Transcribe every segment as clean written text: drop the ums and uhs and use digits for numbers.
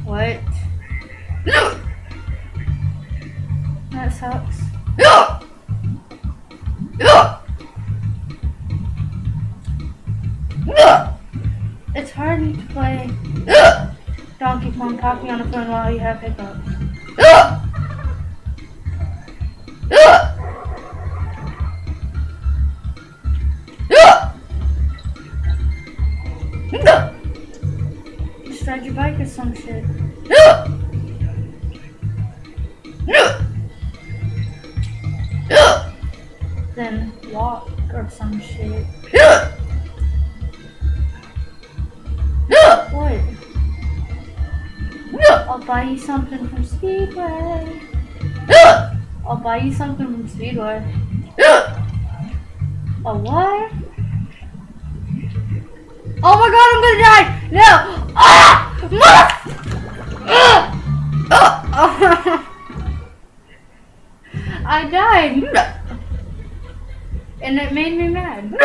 What? That sucks. It's hard to play Donkey Kong talking on the phone while you have hiccups. Just ride your bike or some shit. Then walk or some shit. What? I'll buy you something from Speedway. I'll buy you something from Speedway. A what? Oh my god, I'm gonna die! No! Ah! I died! And it made me mad.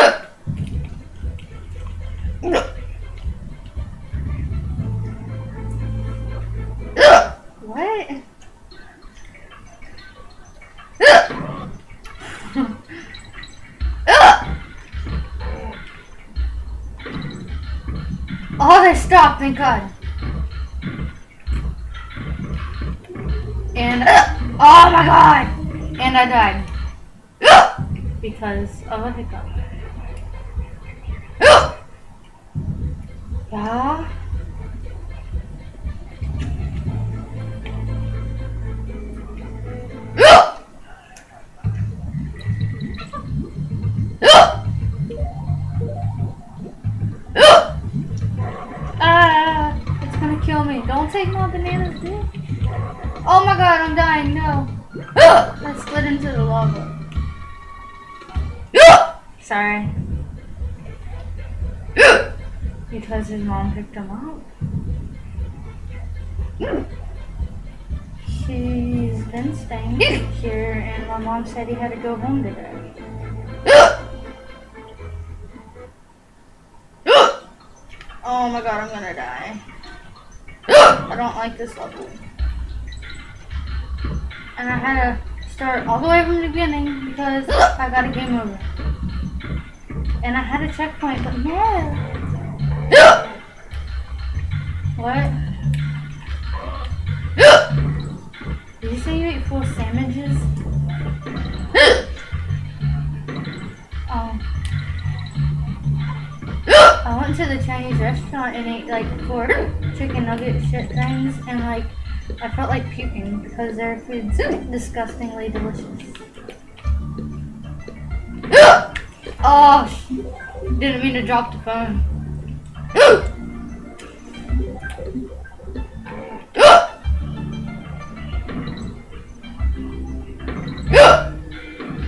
What? Oh, they stopped, thank God. And, oh my God! And I died. Because of a hiccup. Yeah? It's gonna kill me. Don't take my bananas, dude. Oh my god, I'm dying, no. I slid into the lava. Sorry. Because his mom picked him up. She's been staying here and my mom said he had to go home today. Oh my god, I'm gonna die. I don't like this level. And I had to start all the way from the beginning because I got a game over. And I had a checkpoint, but no. What? Did you say you ate 4 sandwiches? I went to the Chinese restaurant and ate like 4 chicken nugget shit things and like I felt like puking because their food's disgustingly delicious. Oh, didn't mean to drop the phone.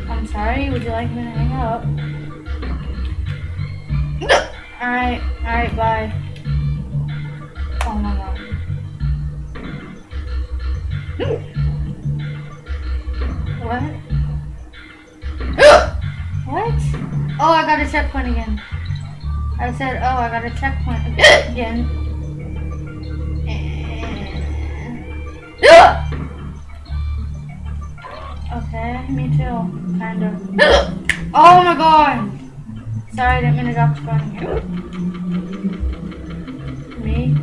I'm sorry, would you like me to hang up? Alright, bye. Oh my god. What? What? Oh, I got a checkpoint again. I said, oh, I got a checkpoint again. Okay, me too, kind of. Oh my god! Sorry, I didn't mean to drop the phone here. Me?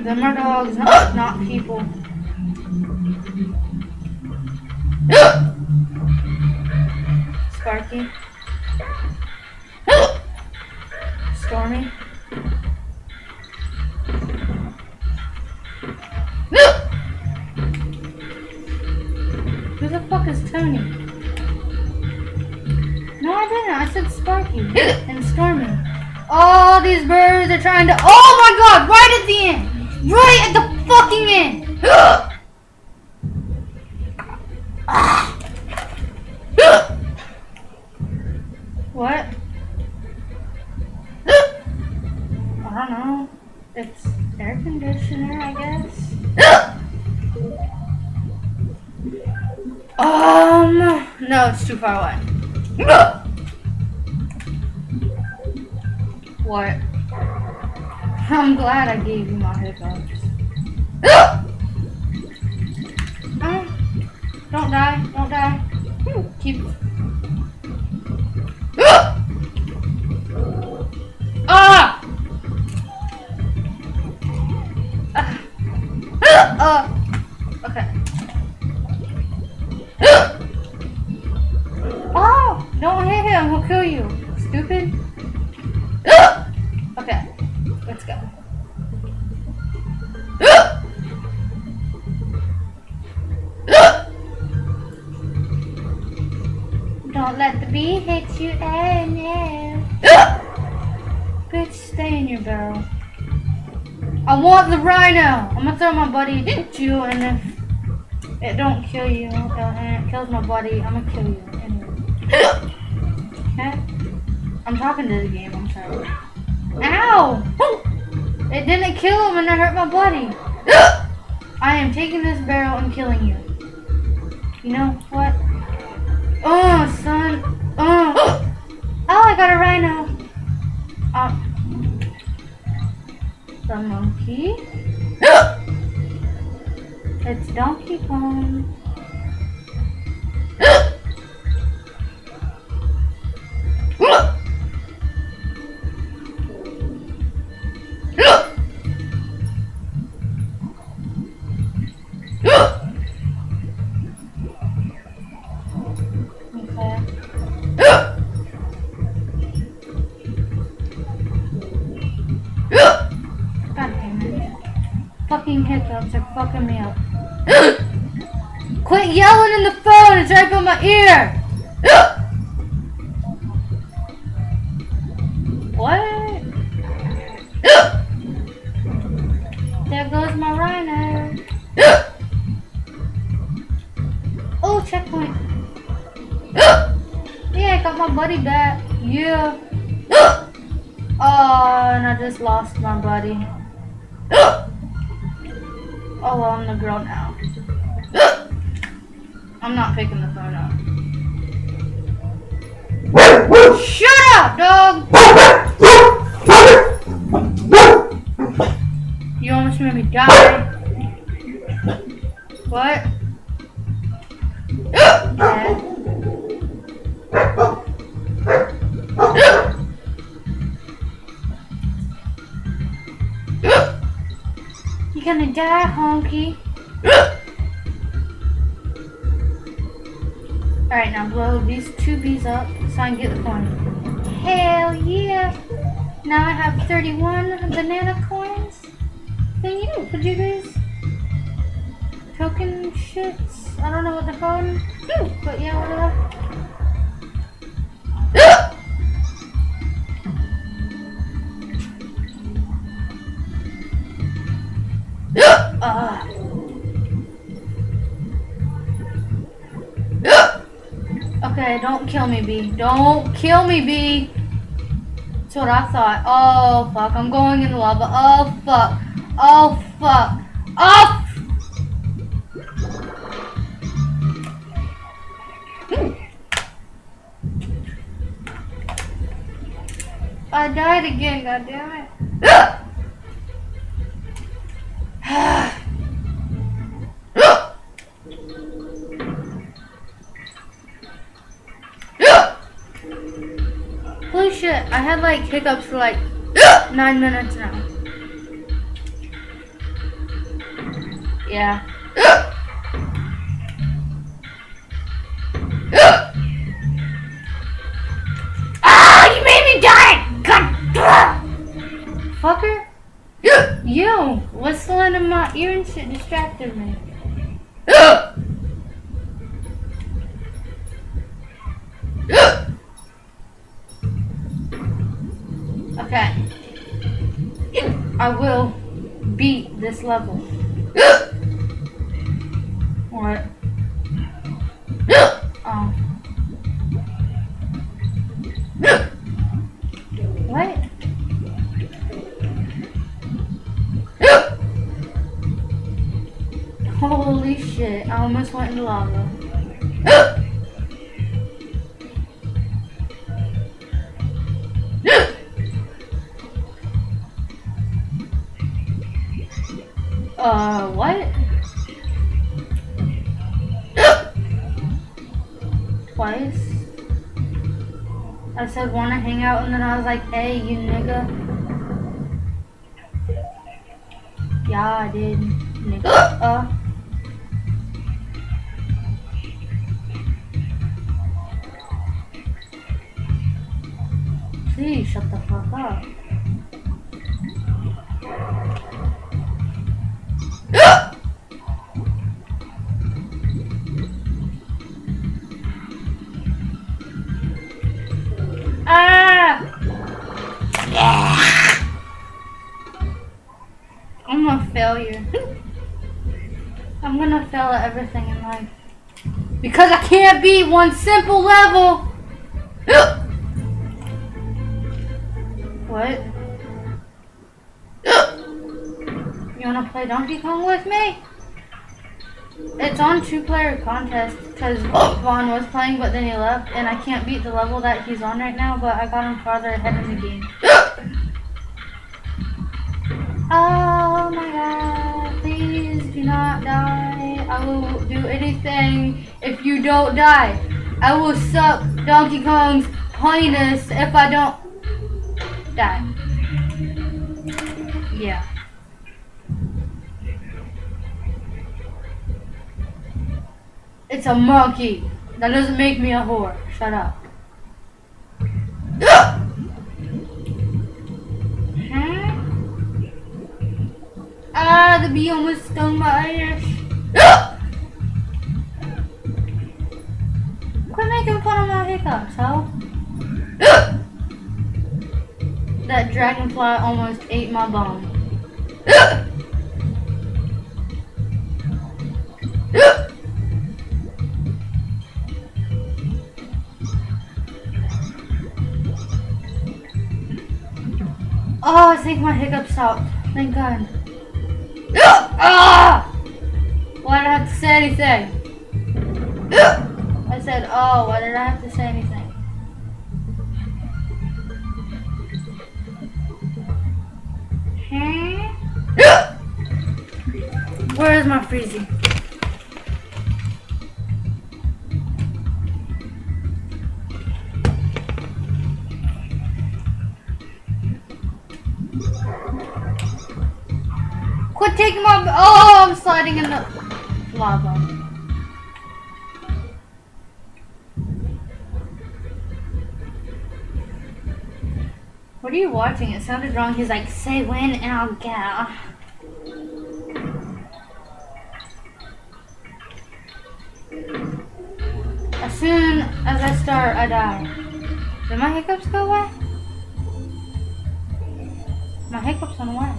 Them are dogs, not people. Sparky? Stormy? Who the fuck is Tony? No, I didn't. I said Sparky and Stormy. All these birds are trying to. Oh my god! Right at the end! Right at the fucking end! What? I don't know. It's air conditioner, I guess. No, it's too far away. What? I'm glad I gave you my hiccups. Don't die, don't die. Keep. Ah! Okay. Oh! Don't hit him, he'll kill you. Stupid. Okay, let's go. Don't let the bee hit you, no. Bitch, stay in your barrel. I want the rhino. I'm gonna throw my buddy at you, and if it don't kill you, and it kills my buddy, I'm gonna kill you anyway. Okay? I'm talking to the game, I'm sorry. Ow! It didn't kill him and it hurt my buddy. I am taking this barrel and killing you. You know what? Oh, son. Oh, I got a rhino. The monkey. It's Donkey Kong. Fucking hiccups are fucking me up. Quit yelling in the phone, it's right by my ear. What? There goes my rhino. Oh, checkpoint. Yeah, I got my buddy back. Yeah. Oh, and I just lost my buddy. Oh, well, I'm the girl now. I'm not picking the phone up. Shut up, dog! You almost made me die. What? Yeah. You're gonna die, honky. Alright, now blow these two bees up so I can get the coin. Hell yeah! Now I have 31 banana coins. Thank you, could you guys? Token shits? I don't know what they're called. But yeah, whatever. Okay, don't kill me, bee. Don't kill me, bee. That's what I thought. Oh, fuck. I'm going in the lava. Oh, fuck. Oh, fuck. Oh! I died again, goddammit. Holy shit, I had like hiccups for like 9 minutes now. Yeah. Ah, you made me die! God, fucker. You whistling in my ear and shit distracted me. Okay. I will beat this level. What? Oh. What? Holy shit, I almost went in the lava. What? Twice? I said wanna hang out and then I was like, hey, you nigga. Yeah, I did, nigga. Please shut the fuck up. Ah! I'm a failure. I'm gonna fail at everything in life. Because I can't beat one simple level! What? You wanna play Donkey Kong with me? It's on 2-player contest because Vaughn was playing but then he left and I can't beat the level that he's on right now, but I got him farther ahead in the game. Oh my god, please do not die. I will do anything if you don't die. I will suck Donkey Kong's playlist if I don't die. Yeah. It's a monkey. That doesn't make me a whore. Shut up. Ah, the bee almost stung my ears. Quit making fun of my hiccups, ho. That dragonfly almost ate my bone. Oh, I think my hiccup stopped. Thank God. Ah! Why did I have to say anything? I said, oh, why did I have to say anything? Where is my freezy? Quit taking my... Oh, I'm sliding in the lava. What are you watching? It sounded wrong. He's like, say when and I'll go. As soon as I start, I die. Did my hiccups go away? My hiccups went away.